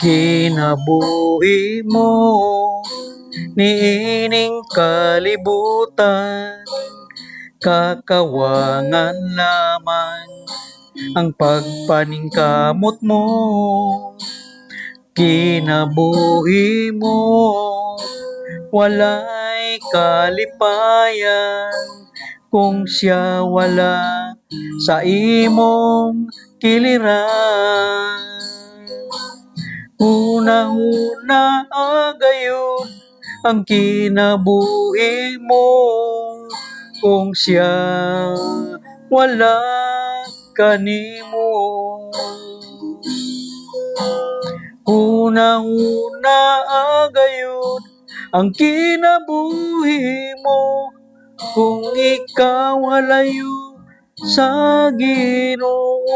Kinabuhi mo niining kalibutan, kakawangan lamang ang pagpaningkamot mo. Kinabuhi mo walay kalipayan, kung siya wala sa imong kiliran. Una-una agayon ang kinabuhi mo, kung siya wala kanimo. Una-una agayon ang kinabuhi mo, kung ikaw halayo sa Ginoo.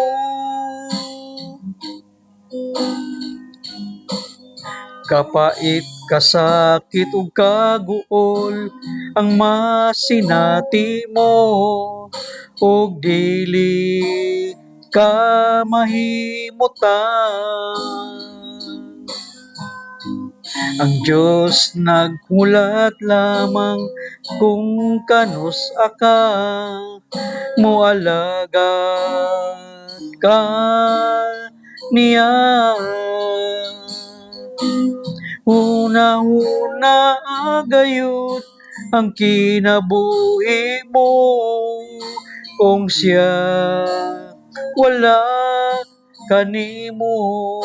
Kapait, kasakit ug kaguol ang masinati mo, ug dili ka mahimutan. Ang Diyos naghulat lamang kung kanus aka moalagad ka niya. Una-una agayon ang kinabuhi mo, kung siya wala kanimo.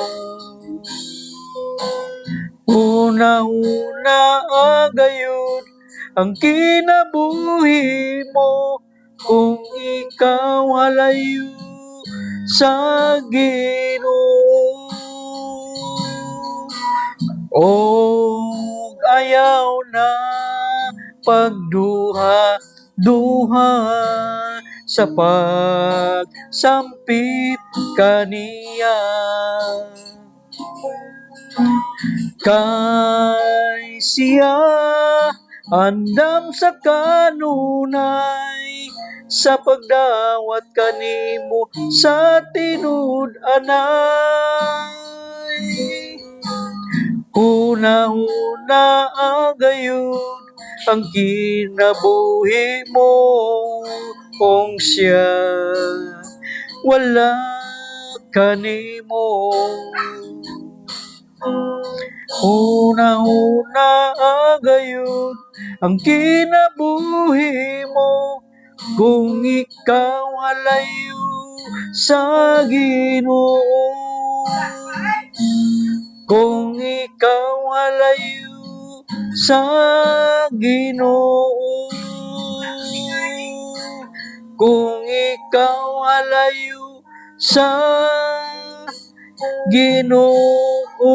Una-una agayon ang kinabuhi mo, kung ikaw halayo sa Ginoo. O ayaw na pagduha-duha sa pagsampit kaniya. Kay siya andam sa kanunay, sa pagdawat kanimo sa tinud-anay. Una-una agayon ang kinabuhi mo, kung siya wala kanimo. Una-una agayon ang kinabuhi mo, kung ikaw halayo sa Ginoo. Kung ikaw halayo sa Ginoo. Kung ikaw halayo sa Ginoo.